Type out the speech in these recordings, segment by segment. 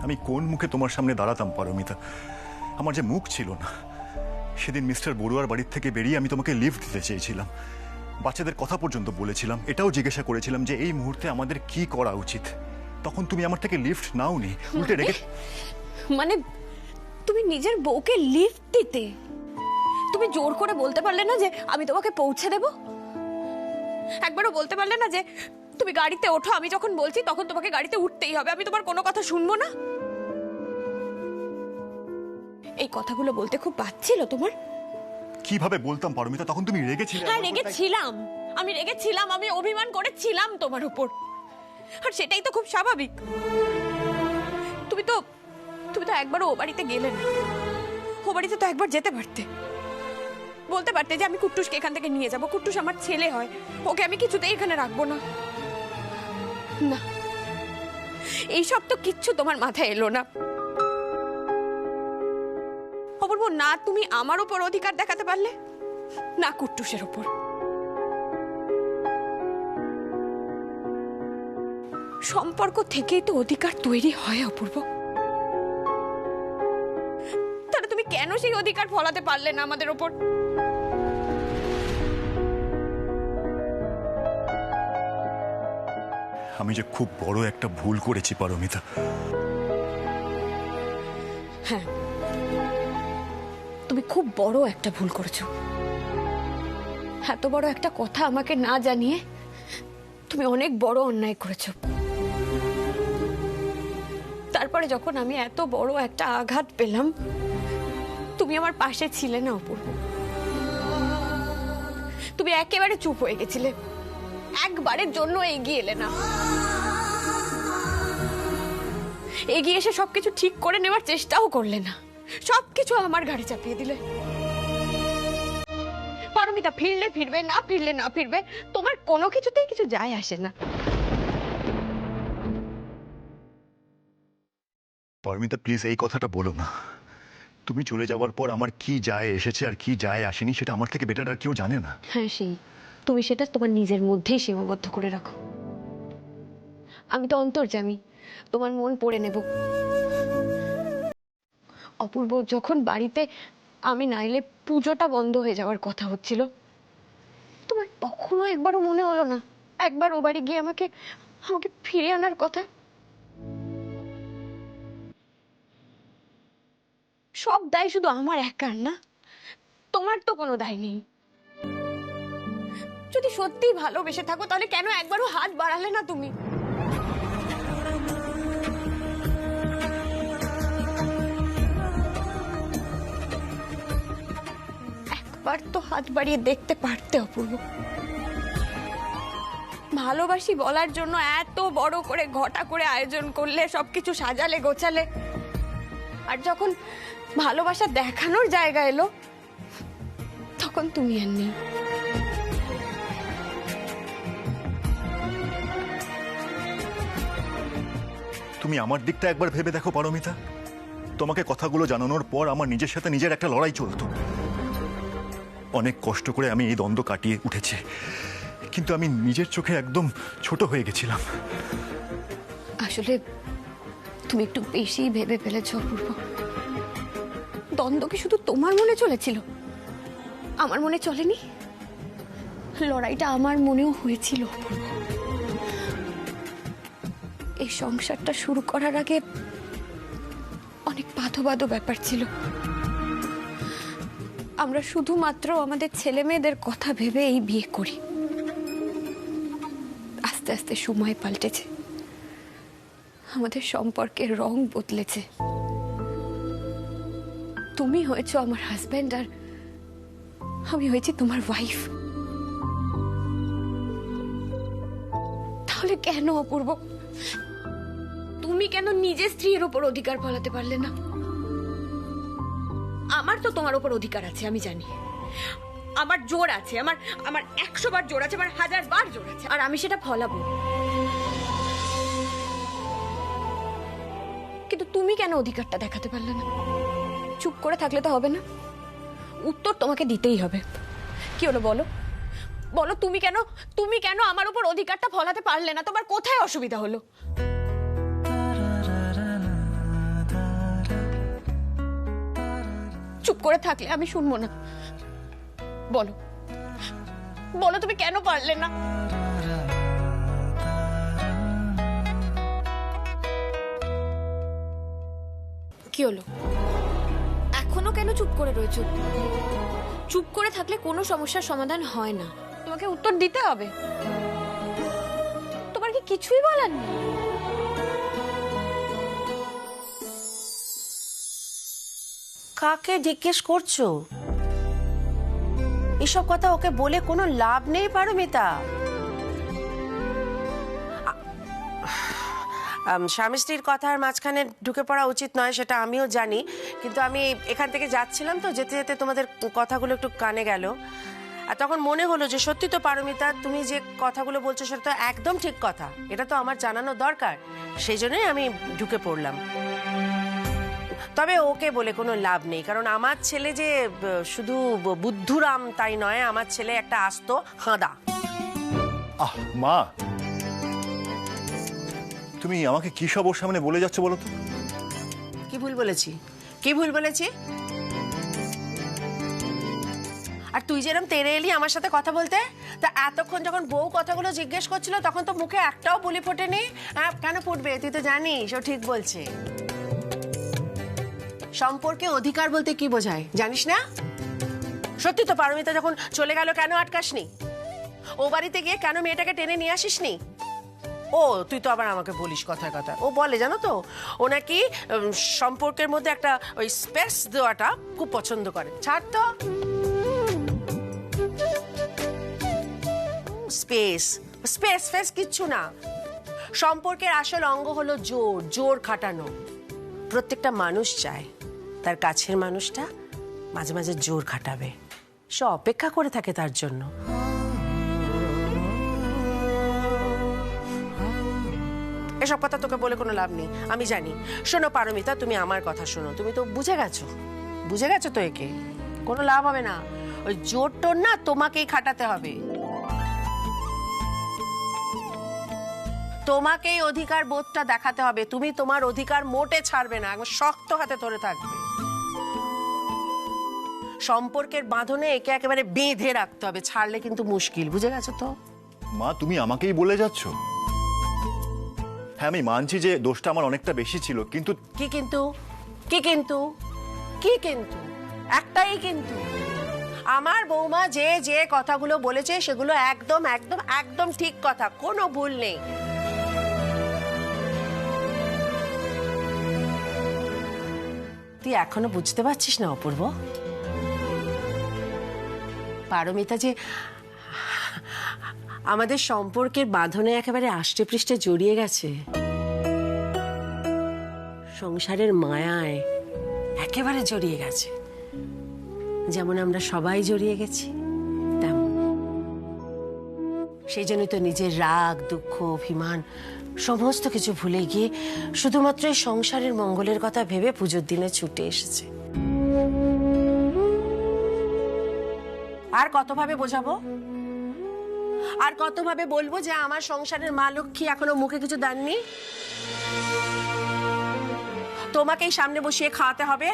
আমি কোন মুখে তোমার সামনে দাঁড়াতাম পারমিতা? আমার যে মুখ ছিল না। সেদিন মিস্টার বড়ুয়ার বাড়ির থেকে বেরিয়ে আমি তোমাকে লিফট দিতে চেয়েছিলাম, বাচ্চাদের কথা পর্যন্ত বলেছিলাম, এটাও জিজ্ঞাসা করেছিলাম যে এই মুহূর্তে আমাদের কি করা উচিত। তখন তুমি আমার থেকে লিফট নাওনি, উল্টে রেখে। মানে তুমি নিজের বউকে লিফট দিতে? তুমি জোর করে বলতে পারলে না যে আমি তোমাকে পৌঁছে দেব? একবারও বলতে পারলে না যে তুমি গাড়িতে ওঠো, আমি যখন বলছি তখন তোমাকে গাড়িতে উঠতেই হবে, আমি তোমার কোনো কথা শুনবো না? এই কথাগুলো বলতে খুব বাজছিল তোমার? কিভাবে বলতাম পারমিতা? তখন তুমি রেগেছিলে। হ্যাঁ রেগেছিলাম, আমি রেগেছিলাম, আমি অভিমান করেছিলাম তোমার উপর, আর সেটাই তো খুব স্বাভাবিক। তুমি তো একবারও ও বাড়িতে গেলে না। ও বাড়িতে তো একবার যেতে পারতে, বলতে পারতে যে আমি কুট্টুসকে এখান থেকে নিয়ে যাব, কুট্টুস আমার ছেলে হয়, ওকে আমি কিছুতেই এখানে রাখবো না। না, এইসব তো কিচ্ছু তোমার মাথায় এলো না। অপূর্ব, না তুমি আমার উপর অধিকার দেখাতে পারলে, না কুট্টুসের উপর। সম্পর্ক থেকেই তো অধিকার তৈরি হয় অপূর্ব। তাহলে তুমি কেন সেই অধিকার ফলাতে পারলে না আমাদের উপর? আমি যে খুব বড় একটা ভুল করেছি পারমিতা। হ্যাঁ, তুমি খুব বড় একটা ভুল করেছো। এত বড় একটা কথা আমাকে না জানিয়ে তুমি অনেক বড় অন্যায় করেছো। তারপরে যখন আমি এত বড় একটা আঘাত পেলাম, তুমি আমার পাশে ছিলে না অপূর্ব। তুমি একেবারে চুপ হয়ে গেছিলে, একবারের জন্য এগিয়ে এলে না। এগিয়ে এসে সবকিছু ঠিক করে নেওয়ার চেষ্টাও করলে না, সবকিছু আমার ঘাড়ে চাপিয়ে দিলে। পারমিতা ফিরলে ফিরবে, না ফিরলে না ফিরবে, তোমার কোনো কিছুতেই কিছু যায় আসে না। পারমিতা প্লিজ এই কথাটা বলো না। তুমি চলে যাওয়ার পর আমার কি যায় এসেছে আর কি যায় আসেনি সেটা আমার থেকে বেটার আর কেউ জানে না। হ্যাঁ, সেই তুমি সেটা তোমার নিজের মধ্যেই সীমাবদ্ধ করে রাখো। আমি তো অন্তর্যামী, তোমার মন পড়ে নেব। অপূর্ব, যখন বাড়িতে আমি না এলে পুজোটা বন্ধ হয়ে যাওয়ার কথা হচ্ছিল, তোমার কখনো একবারও মনে হলো না একবার ও বাড়ি গিয়ে আমাকে ফিরে আনার কথা? সব দায় শুধু আমার একার না, তোমার তো কোনো দায় নেই। যদি সত্যি ভালোবেসে থাকো তাহলে কেন একবারও হাত বাড়ালে না তুমি? একবার তো হাত বাড়িয়ে দেখতে পারতে অপূর্ব। ভালোবাসি বলার জন্য এত বড় করে ঘটা করে আয়োজন করলে, সবকিছু সাজালে গোছালে, আর যখন ভালোবাসা দেখানোর জায়গা এলো তখন তুমি আর নেই। তুমি আমার দিকটা একবার ভেবে দেখো পারমিতা। তোমাকে কথাগুলো জানানোর পর আমার নিজের সাথে নিজের একটা লড়াই চলতো। অনেক কষ্ট করে আমি এই দ্বন্দ্ব কাটিয়ে উঠেছি, কিন্তু আমি নিজের চোখে একদম ছোট হয়ে গেছিলাম। আসলে তুমি একটু বেশি ভেবে ফেলেছো অপূর্ব। দ্বন্দ্ব কি শুধু তোমার মনে চলেছিল? আমার মনে চলেনি? লড়াইটা আমার মনেও হয়েছিল অপূর্ব। এই সংসারটা শুরু করার আগে অনেক বাধো ব্যাপার ছিল। আমরা শুধুমাত্র আমাদের ছেলে মেয়েদের কথা ভেবে এই বিয়ে করি। আস্তে আস্তে সময় পাল্টেছে, আমাদের সম্পর্কের রং বদলেছে। তুমি হয়েছো আমার হাজবেন্ড আর আমি হয়েছি তোমার ওয়াইফ। তাহলে কেন অপূর্ব তুমি কেন নিজের স্ত্রীর উপর অধিকার ফলাতে পারলে না? আমার তো তোমার উপর অধিকার আছে, আমি জানি। আমার জোর আছে, আমার 100 বার জোর আছে, আমার 1000 বার জোর আছে, আর আমি সেটা ফলাবো। কিন্তু তুমি কেন অধিকারটা দেখাতে পারলে না? চুপ করে থাকলে তো হবে না, উত্তর তোমাকে দিতেই হবে। কি হলো বলো, বলো তুমি কেন আমার উপর অধিকারটা ফলাতে পারলে না? তোমার কোথায় অসুবিধা হলো? করে থাকলে আমি শুনবো না। বলো বলো, তুমি কেন পারলে না? কি হলো, এখনো কেন চুপ করে রয়েছো? চুপ করে থাকলে কোনো সমস্যার সমাধান হয় না। তোমাকে উত্তর দিতে হবে। তোমার কি কিছুই বলার নেই? কাকে জিজ্ঞেস করছো? এসব কথা ওকে বলে কোনো লাভ নেই পারমিতা। স্বামী স্ত্রীর কথার মাঝখানে ঢুকে পড়া উচিত নয়, সেটা আমিও জানি, কিন্তু আমি এখান থেকে যাচ্ছিলাম তো, যেতে যেতে তোমাদের কথাগুলো একটু কানে গেল, আর তখন মনে হলো যে সত্যি তো পারমিতা, তুমি যে কথাগুলো বলছো সেটা তো একদম ঠিক কথা, এটা তো আমার জানানো দরকার, সেই জন্যই আমি ঢুকে পড়লাম। তবে ওকে বলে কোনো লাভ নেই, কারণ আমার ছেলে যে শুধু বুদ্ধুরাম তাই নয়, আমার ছেলে একটা আস্ত হাঁদা। আহ মা, তুমি আমাকে কি সব ওর সামনে বলে যাচ্ছ বলো তো? কি ভুল বলেছি? কি ভুল বলেছি? আর তুই যেরকম তেরে এলি আমার সাথে কথা বলতে, তা এতক্ষণ যখন বউ কথাগুলো জিজ্ঞেস করছিল তখন তো মুখে একটাও বলি ফোটেনি। কেন ফুটবে? তুই তো জানিস ও ঠিক বলছে। সম্পর্কে অধিকার বলতে কি বোঝায় জানিস না? সত্যি তো পারমিতা যখন চলে গেল কেন আটকাসনি? ও বাড়িতে গিয়ে কেন মেয়েটাকে টেনে নিয়ে আসিসনি? ও তুই তো আবার আমাকে বলিস কথায় কথায়। ও বলে জানো তো, ও নাকি সম্পর্কের মধ্যে একটা ওই স্পেস দেওয়াটা খুব পছন্দ করে। ছাড় তো। স্পেস স্পেস ফেস কিচ্ছু না। সম্পর্কের আসল অঙ্গ হলো জোর, জোর খাটানো। প্রত্যেকটা মানুষ চায় তার কাছের মানুষটা মাঝে মাঝে জোর খাটাবে, সে অপেক্ষা করে থাকে তার জন্য। এসব কথা তোকে বলে কোনো লাভ নেই, আমি জানি। শোনো পারমিতা, তুমি আমার কথা শোনো, তুমি তো বুঝে গেছো তো একে, কোনো লাভ হবে না। ওই জোর টোর না তোমাকেই খাটাতে হবে, তোমাকেই অধিকার বোধটা দেখাতে হবে। তুমি তোমার অধিকার মোটে ছাড়বে না, একদম শক্ত হাতে ধরে থাকবে। সম্পর্কের বাঁধনে একে একেবারে বেঁধে রাখতে হবে, ছাড়লে কিন্তু মুশকিল। বুঝে গেছো তো? মা, তুমি আমাকেই বলে যাচ্ছ? হ্যাঁ, আমি মানছি যে দোষটা আমার অনেকটা বেশি ছিল, কিন্তু কি কিন্তু? কি কিন্তু? কি কিন্তু? একটাই কিন্তু। আমার বৌমা যে যে কথাগুলো বলেছে সেগুলো একদম একদম একদম ঠিক কথা, কোনো ভুল নেই। তুই এখনো বুঝতে পারছিস না অপূর্ব? পারমিতা যে আমাদের সম্পর্কের বাঁধনে একেবারে আষ্টে পৃষ্ঠে জড়িয়ে গেছে, সংসারের মায়ায় একেবারে জড়িয়ে গেছে, যেমন আমরা সবাই জড়িয়ে গেছি তেমন। সেই জন্যই তো নিজের রাগ, দুঃখ, অভিমান সমস্ত কিছু ভুলে গিয়ে শুধুমাত্র এই সংসারের মঙ্গলের কথা ভেবে পুজোর দিনে ছুটে এসেছে। আর কতভাবে বোঝাবো, আর কতভাবে বলবো যে আমার সংসারের মা লক্ষ্মী এখনো মুখে কিছু দেননি? তোমাকেই সামনে বসিয়ে খাওয়াতে হবে।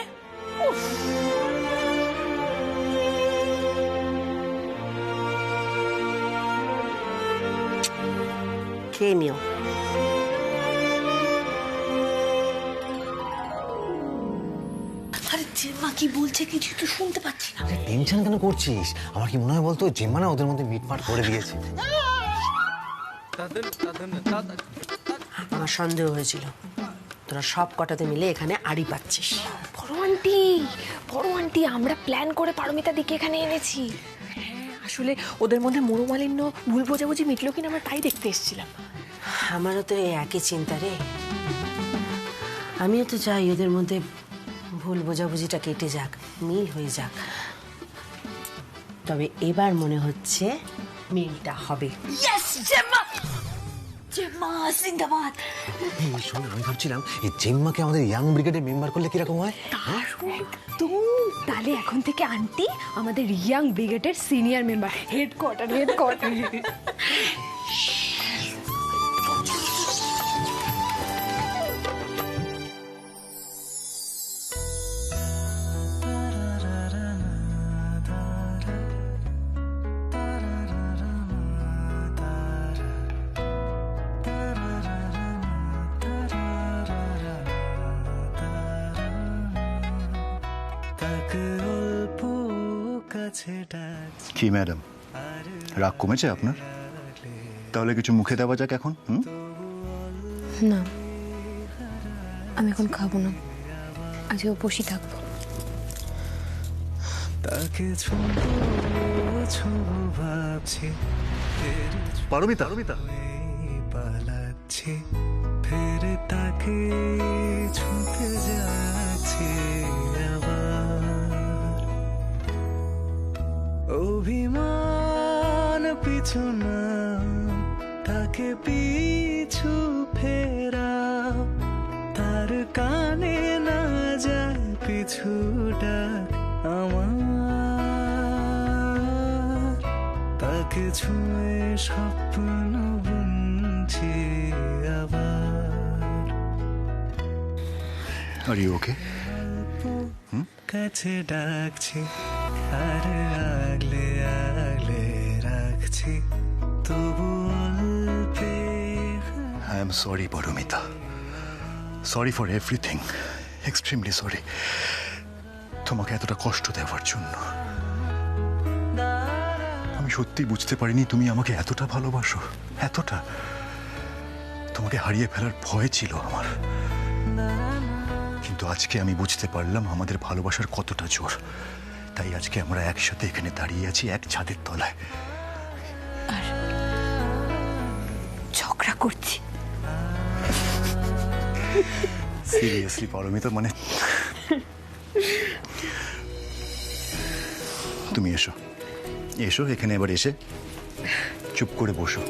খেয়ে নিও। আরে জেম্মা কি বলছে কিছু তো শুনতে পাচ্ছি না। টেনশন কেন করছিস? আমার কি মনে হয় বলতো, জেম্মা না ওদের মধ্যে মিটমাট করে দিয়েছে। আমার সন্দেহ হয়েছিল তোরা সব কটাতে মিলে এখানে আড়ি পাচ্ছিস। বড় আন্টি আমরা প্ল্যান করে পারমিতা দিকে এখানে এনেছি। আসলে ওদের মধ্যে মনোমালিন্য, ভুল বোঝাবুঝি মিটলো কিনা আমরা তাই দেখতে এসেছিলাম। আমারও তো এই একই চিন্তা রে। আমিও তো চাই ওদের মধ্যে ভুল বোঝাবুঝিটা কেটে যাক, মিল হয়ে যাক। তবে এবার মনে হচ্ছে মিলটা হবে। জিন্দাবাদ। শোন, আমি ভাবছিলাম এই জেম্মাকে আমাদের ইয়াং ব্রিগেডের মেম্বার করলে কিরকম হয়? তাহলে এখন থেকে আন্টি আমাদের ইয়াং ব্রিগেডের সিনিয়র মেম্বার, হেডকোয়ার্টার। কি ম্যাডাম, রাগ কমেছে আপনার? তাহলে কিছু মুখে দেওয়া যাক এখন। না, আমি এখন খাবো না, আজকে উপোসই থাকবো। পারমিতা, পালাচ্ছি ফের তাকে ছুঁতে যাচ্ছি আবার, অভিমান পিছু না তাকে পিছু ফেরা, তার কানে না যায় পিছু ডাক আমার, তাকে ছুঁয়ে স্বপ্ন বুনছি আবার। Are you okay? কাছে ডাকছি আর আগলে আগলে রাখছি, তবু অল্পে I am sorry Paramita, sorry for everything, extremely sorry তোমাকে এতটা কষ্ট দেওয়ার জন্য। আমি সত্যি বুঝতে পারিনি তুমি আমাকে এতটা ভালোবাসো, এতটা। তোমাকে হারিয়ে ফেলার ভয় ছিল আমার, কিন্তু আজকে আমি বুঝতে পারলাম আমাদের ভালোবাসার কতটা জোর। তাই আজকে আমরা একসাথে এখানে দাঁড়িয়ে আছি এক ছাদের তলায়, আর ঝগড়া করছি। সিরিয়াসলি পারমিতা, মানে তুমি এসো, এসো এখানে, এবার এসে চুপ করে বসো,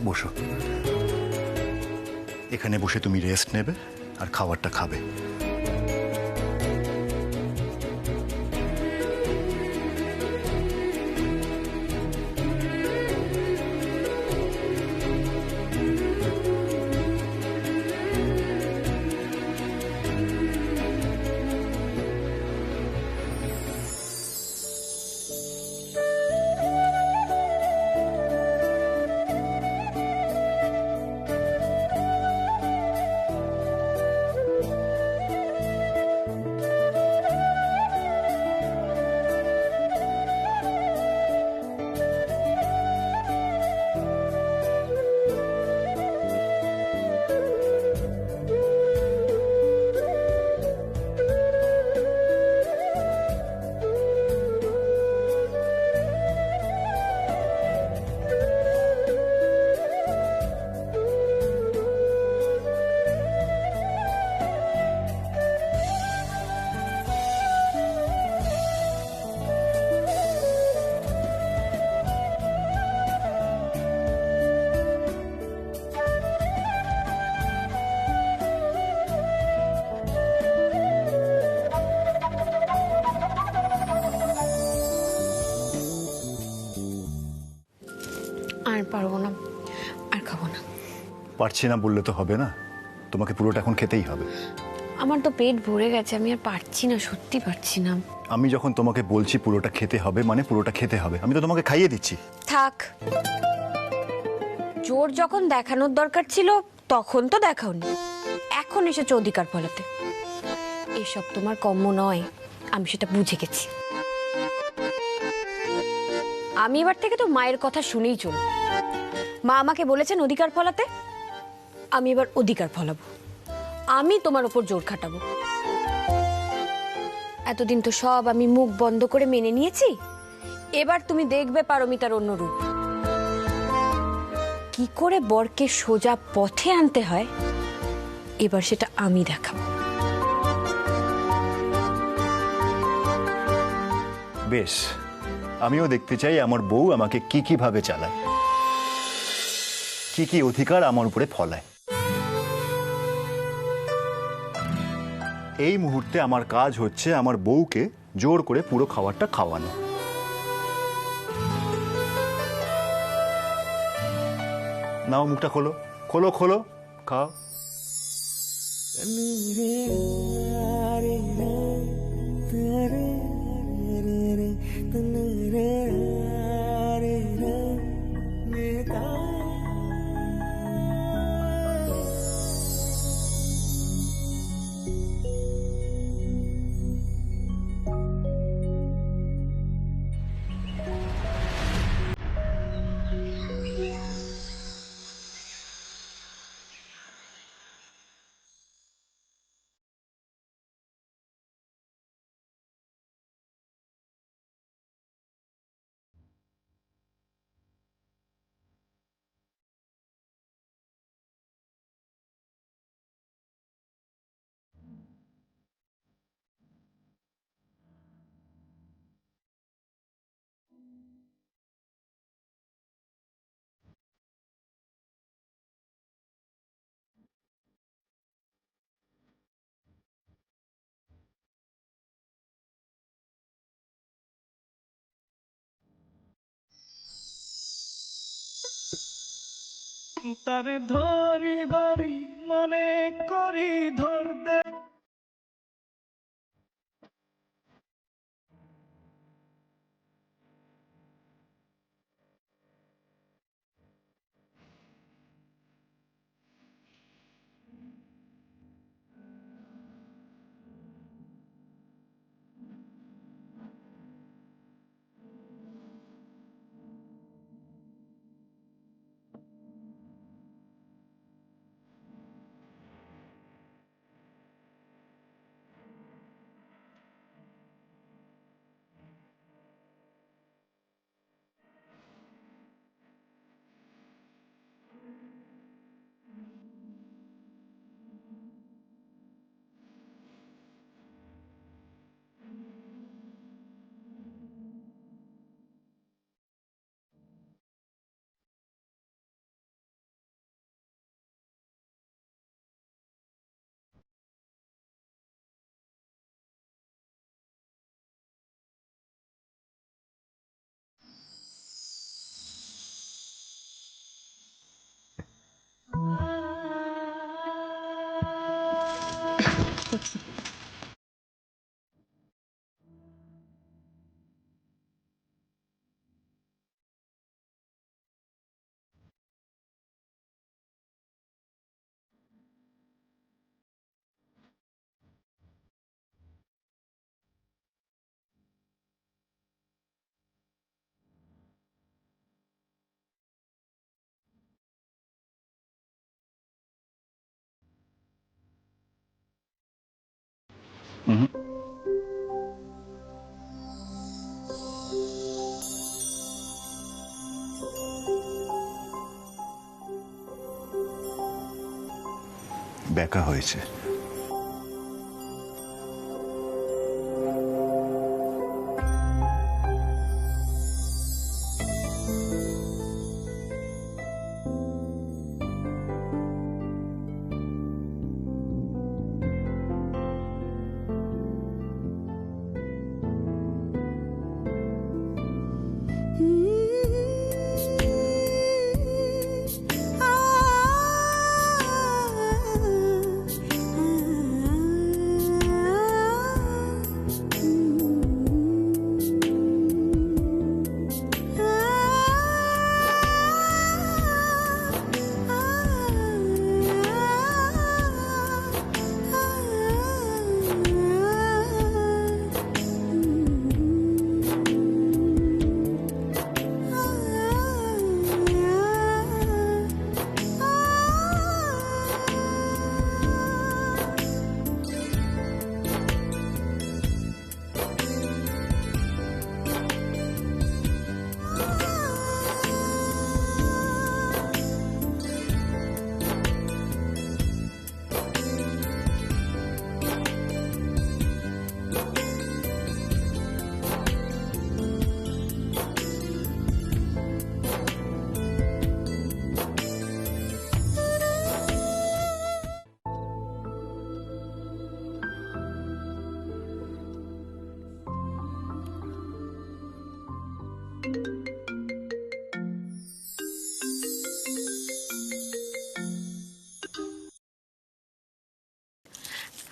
বসো এখানে। বসে তুমি রেস্ট নেবে আর খাবারটা খাবে। আর পারবো না, আর খাবো না। পারছি না বললে তো হবে না, তোমাকে পুরোটা এখন খেতেই হবে। আমার তো পেট ভরে গেছে, আমি আর পারছি না, সত্যি পারছি না। আমি যখন তোমাকে বলছি পুরোটা খেতে হবে মানে পুরোটা খেতে হবে, আমি তো তোমাকে খাইয়ে দিচ্ছি। থাক, জোর যখন দেখানোর দরকার ছিল তখন তো দেখাওনি, এখন এসেছো অধিকার ফলাতে। এসব তোমার কম্য নয়, আমি সেটা বুঝে গেছি। আমি এবার থেকে তো মায়ের কথা শুনেই চলব। মা আমাকে বলেছেন অধিকার ফলাতে, আমি এবার অধিকার ফলাবো। আমি তোমার ওপর জোর খাটাবো। এতদিন তো সব আমি মুখ বন্ধ করে মেনে নিয়েছি, এবার তুমি দেখবে পারমিতার অন্য রূপ। কি করে বরকে সোজা পথে আনতে হয় এবার সেটা আমি দেখাবো। বেশ, আমিও দেখতে চাই আমার বউ আমাকে কি কি ভাবে চালায়, কি কি অধিকার আমার উপরে ফলায়। এই মুহূর্তে আমার কাজ হচ্ছে আমার বউকে জোর করে পুরো খাবারটা খাওয়ানো। নাও মুখটা খোলো, খোলো খোলো, খাও। তারে ধরি বাড়ি মনে করি ধরতে। ব্যাকা হয়েছে।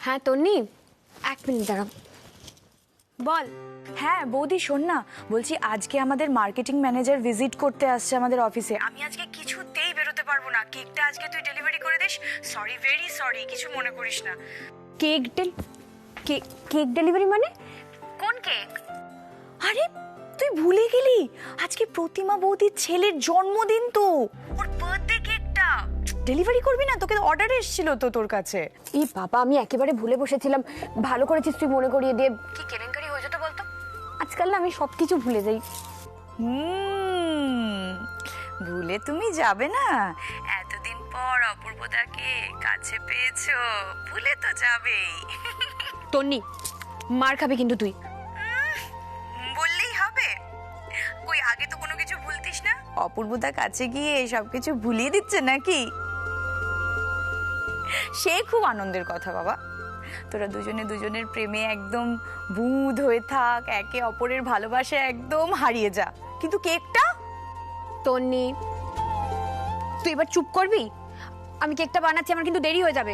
হ্যাঁ তন্নি, 1 মিনিট দাঁড়াও। বল। হ্যাঁ বৌদি শোন না, বলছি আজকে আমাদের মার্কেটিং ম্যানেজার ভিজিট করতে আসছে আমাদের অফিসে। আমি আজকে কিছুতেই বেরোতে পারবো না। কেকটা আজকে তুই ডেলিভারি করে দিস। সরি, ভেরি সরি, কিছু মনে করিস না। কেক কেক ডেলিভারি মানে? কোন কেক? আরে তুই ভুলে গেলি, আজকে প্রতিমা বৌদির ছেলের জন্মদিন তো, ওর বার্থডে কেকটা ডেলিভারি করবি না? তোকে অর্ডার এসেছিল তো তোর কাছে। এই বাবা, আমি একেবারে ভুলে বসেছিলাম। ভালো করেছিস তুই মনে করিয়ে দিয়ে। কি কেলেঙ্কারি হয়ে যেত বলতো? আজকাল না আমি সবকিছু ভুলে যাই। ভুলে তুমি যাবে না? এতদিন পর অপূর্বদাকে কাছে পেয়েছো, ভুলে তো যাবেই। তন্নি, মার খাবে কিন্তু তুই। বললেই হবে? কই আগে তো কোনো কিছু ভুলতিস না। অপূর্বদা কাছে গিয়ে সবকিছু ভুলিয়ে দিচ্ছে নাকি? সে খুব আনন্দের কথা বাবা। তোরা দুজনে দুজনের প্রেমে একদম বুঁদ হয়ে থাক, একে অপরের ভালোবাসা একদম হারিয়ে যা। কিন্তু কেকটা? তন্নি, তুই এবার চুপ করবি? আমি কেকটা বানাচ্ছি, আমার কিন্তু দেরি হয়ে যাবে।